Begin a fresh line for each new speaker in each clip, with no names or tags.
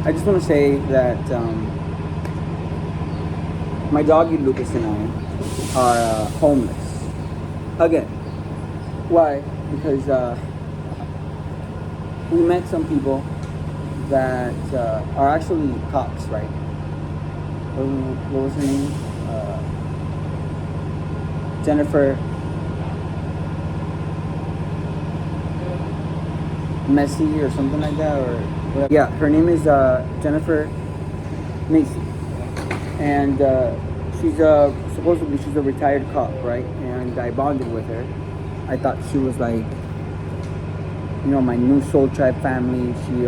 I just want to say that my doggy Lucas and I are homeless again. Why? Because we met some people that are actually cops, right? What was her name? Jennifer Messi or something like that, or whatever. Yeah, her name is Jennifer Macy, and she's supposedly she's a retired cop, right? And I bonded with her. I thought she was like, my new soul tribe family. She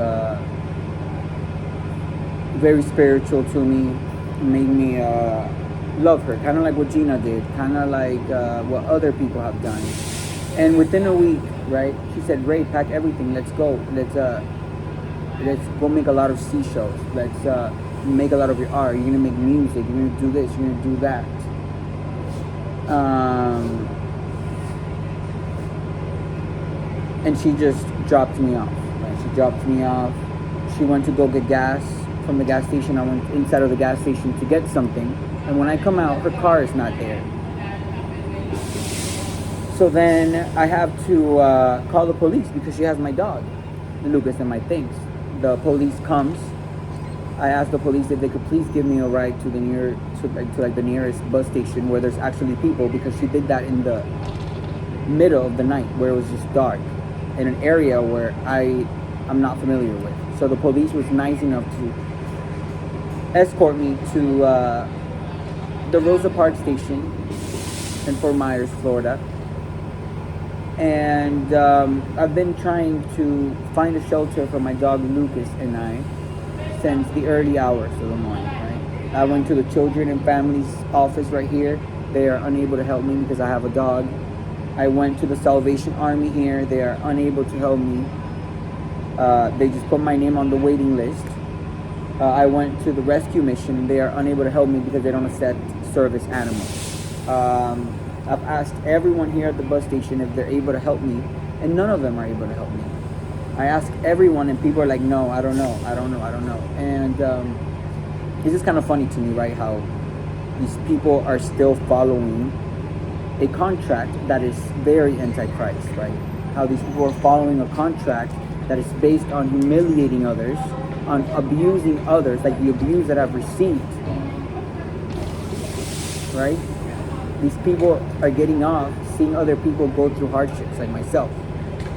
very spiritual to me, made me love her, kind of like what Gina did, kind of like what other people have done. And within a week, right, she said, "Ray, pack everything. Let's go. Let's go make a lot of seashells. Let's make a lot of your art. You're gonna make music. You're gonna do this. You're gonna do that." And she just dropped me off. Right? She dropped me off. She went to go get gas from the gas station. I went inside of the gas station to get something, and when I come out, her car is not there. So then I have to call the police because she has my dog, Lucas, and my things. The police comes. I asked the police if they could please give me a ride to the the nearest bus station where there's actually people, because she did that in the middle of the night where it was just dark in an area where I'm not familiar with. So the police was nice enough to escort me to the Rosa Park station in Fort Myers, Florida. And I've been trying to find a shelter for my dog Lucas and I since the early hours of the morning, right? I went to the Children and Families office right here. They are unable to help me because I have a dog. I went to the Salvation Army here. They are unable to help me. They just put my name on the waiting list. I went to the rescue mission. They are unable to help me because they don't accept service animals. I've asked everyone here at the bus station if they're able to help me, and none of them are able to help me. I ask everyone, and people are like, "No, I don't know. And it's just kind of funny to me, right, how these people are still following a contract that is very anti-Christ, right? How these people are following a contract that is based on humiliating others, on abusing others, like the abuse that I've received, right? These people are getting off seeing other people go through hardships like myself.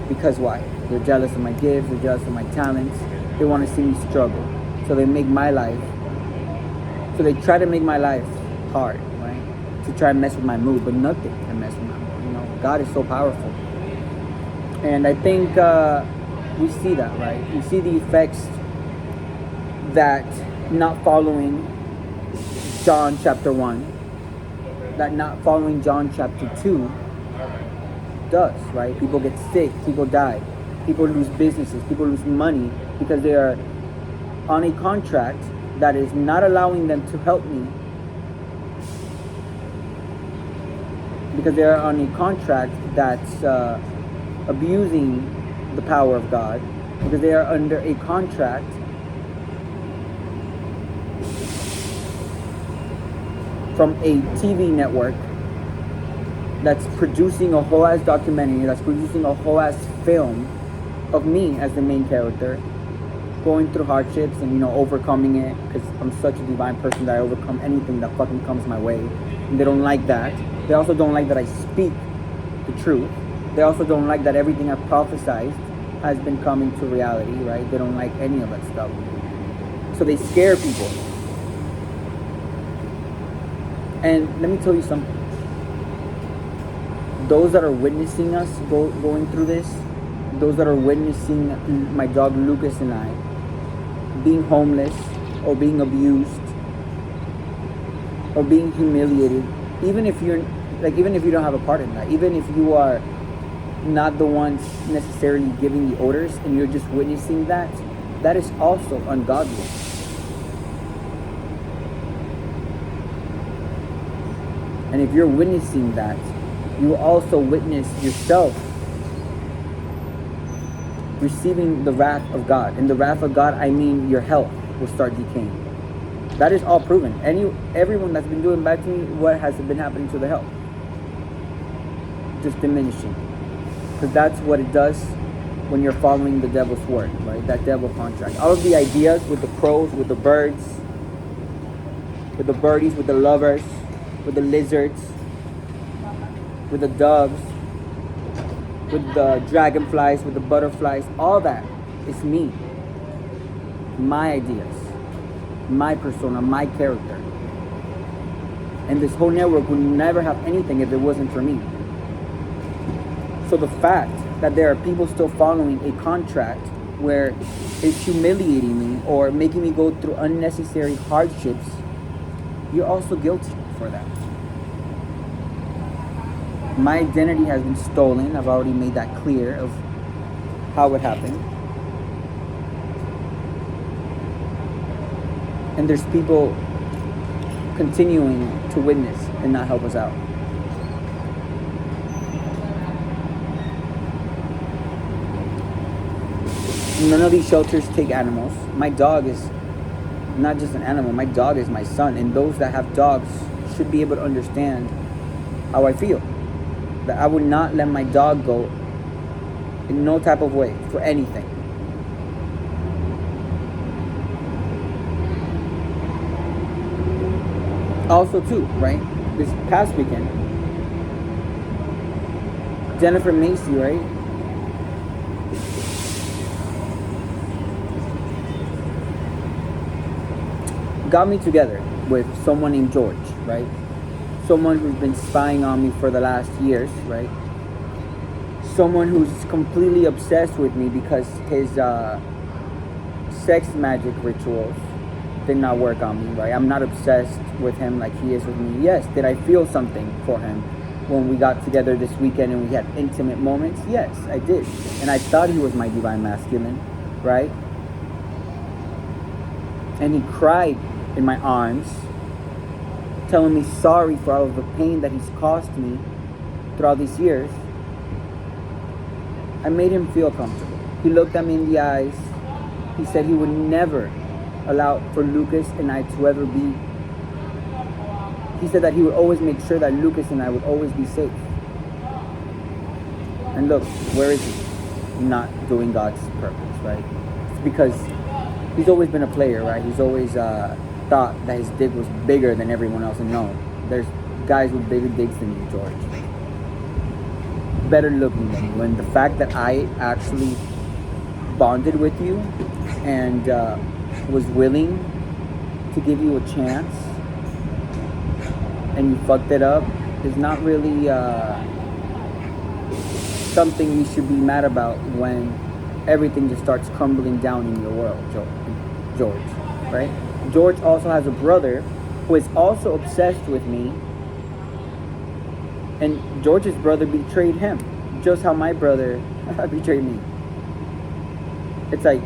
Because why? They're jealous of my gifts, they're jealous of my talents, they want to see me struggle. So they try to make my life hard, right? To try and mess with my mood, but nothing can mess with my mood. God is so powerful. And I think we see that, right? We see the effects that not following John chapter 1, that not following John chapter 2 does, right? People get sick, people die, people lose businesses, people lose money because they are on a contract that is not allowing them to help me, because they are on a contract that's abusing the power of God, because they are under a contract from a TV network that's producing a whole ass documentary, that's producing a whole ass film of me as the main character, going through hardships and overcoming it, because I'm such a divine person that I overcome anything that fucking comes my way. And they don't like that. They also don't like that I speak the truth. They also don't like that everything I've prophesied has been coming to reality, right? They don't like any of that stuff. So they scare people. And let me tell you something. Those that are witnessing us going through this, those that are witnessing my dog Lucas and I being homeless or being abused or being humiliated, even if you don't have a part in that, even if you are not the ones necessarily giving the orders and you're just witnessing that, that is also ungodly. And if you're witnessing that, you will also witness yourself receiving the wrath of God. And the wrath of God, I mean your health. will start decaying. That is all proven. Everyone that's been doing bad to me, what has been happening to the health? Just diminishing. Because that's what it does when you're following the devil's word, right? That devil contract. All of the ideas with the crows, with the birds, with the birdies, with the lovers, with the lizards, with the doves, with the dragonflies, with the butterflies, all that is me. My ideas, my persona, my character. And this whole network would never have anything if it wasn't for me. So the fact that there are people still following a contract where it's humiliating me or making me go through unnecessary hardships, you're also guilty for that. My identity has been stolen. I've already made that clear of how it happened. And there's people continuing to witness and not help us out. None of these shelters take animals. My dog is not just an animal. My dog is my son. And those that have dogs should be able to understand how I feel. That I would not let my dog go in no type of way for anything. Also too, right? This past weekend, Jennifer Macy, right? Got me together with someone named George, right? Someone who's been spying on me for the last years, right? Someone who's completely obsessed with me because his sex magic rituals did not work on me, right? I'm not obsessed with him like he is with me. Yes, did I feel something for him when we got together this weekend and we had intimate moments? Yes, I did. And I thought he was my divine masculine, right? And he cried in my arms, telling me sorry for all of the pain that he's caused me throughout these years. I made him feel comfortable. He looked at me in the eyes. He said he would never allow for Lucas and I to ever be. He said that he would always make sure that Lucas and I would always be safe. And look, where is he? Not doing God's purpose, right? It's because he's always been a player, right? He's always thought that his dick was bigger than everyone else. And no, there's guys with bigger dicks than you, George. Better looking than you. And the fact that I actually bonded with you and was willing to give you a chance and you fucked it up is not really something we should be mad about when everything just starts crumbling down in your world, George, right? George also has a brother who is also obsessed with me, and George's brother betrayed him, just how my brother betrayed me. It's like,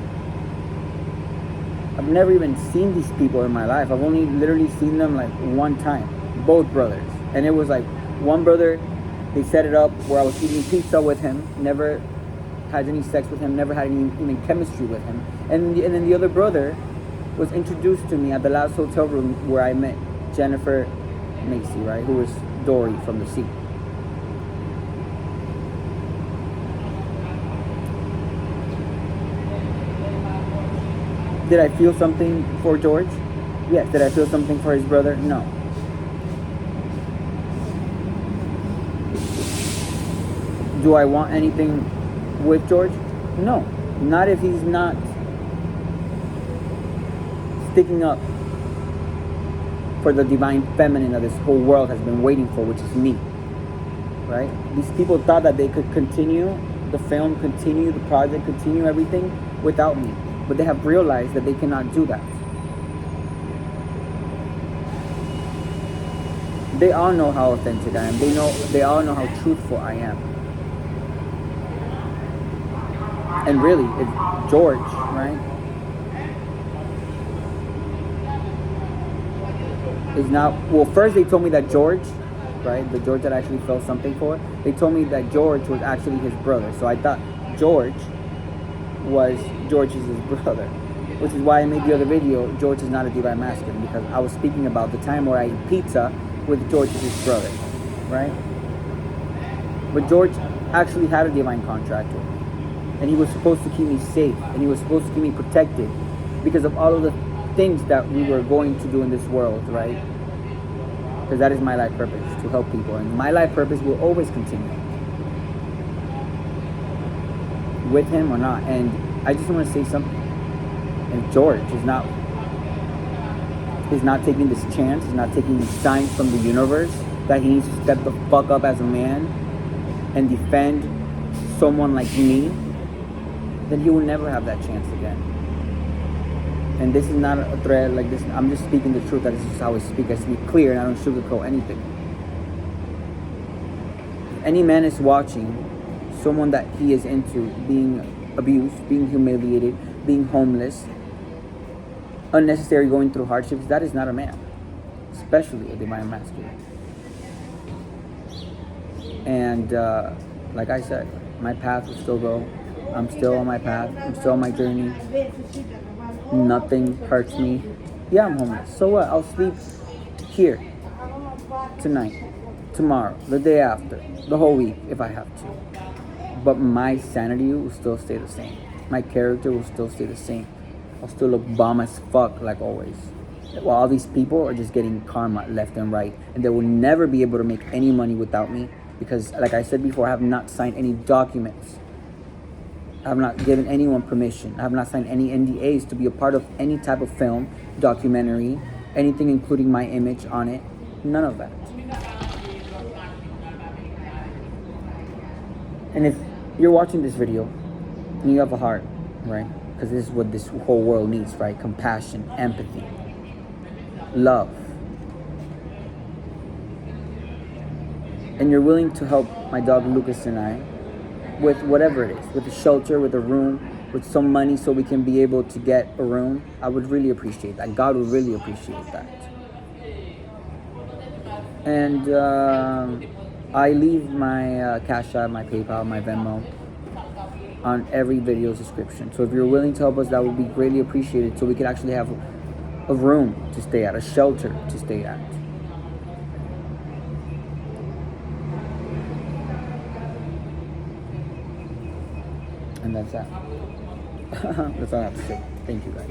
I've never even seen these people in my life. I've only literally seen them like one time, both brothers. And it was like one brother, they set it up where I was eating pizza with him, never had any sex with him, never had any even chemistry with him. And then the other brother was introduced to me at the last hotel room where I met Jennifer Macy, right? Who was Dory from The Sea. Did I feel something for George? Yes. Did I feel something for his brother? No. Do I want anything with George? No. Not if he's not sticking up for the divine feminine that this whole world has been waiting for, which is me. Right? These people thought that they could continue the film, continue the project, continue everything without me. But they have realized that they cannot do that. They all know how authentic I am. They all know how truthful I am. And really, it's George, right? Is not, well, first they told me that George, right, the George that I actually felt something for, they told me that George was actually his brother. So I thought George was George's brother. which is why I made the other video, George is not a divine masculine, because I was speaking about the time where I ate pizza with George as his brother, right? But George actually had a divine contract with me, and he was supposed to keep me safe, and he was supposed to keep me protected because of all of the things that we were going to do in this world, right? Because that is my life purpose, to help people, and my life purpose will always continue, with him or not. And I just want to say something. And George is not taking this chance. He's not taking these signs from the universe that he needs to step the fuck up as a man and defend someone like me. Then he will never have that chance again. And this is not a threat like this. I'm just speaking the truth. That is just how I speak. I speak clear and I don't sugarcoat anything. If any man is watching someone that he is into being abused, being humiliated, being homeless, unnecessary going through hardships, that is not a man, especially a divine masculine. And like I said, my path will still go. I'm still on my path. I'm still on my journey. Nothing hurts me. Yeah, I'm homeless. So what? I'll sleep here tonight, tomorrow, the day after, the whole week if I have to. But my sanity will still stay the same. My character will still stay the same. I'll still look bomb as fuck like always. While all these people are just getting karma left and right. And they will never be able to make any money without me. Because like I said before, I have not signed any documents. I have not given anyone permission. I have not signed any NDAs to be a part of any type of film, documentary, anything including my image on it. None of that. And if you're watching this video and you have a heart, right? Because this is what this whole world needs, right? Compassion, empathy, love. And you're willing to help my dog Lucas and I with whatever it is, with a shelter, with a room, with some money so we can be able to get a room, I would really appreciate that. God would really appreciate that. And I leave my Cash App, my PayPal, my Venmo on every video's description. So if you're willing to help us, that would be greatly appreciated so we could actually have a room to stay at, a shelter to stay at. And that's that. That's all I have to say. Thank you guys.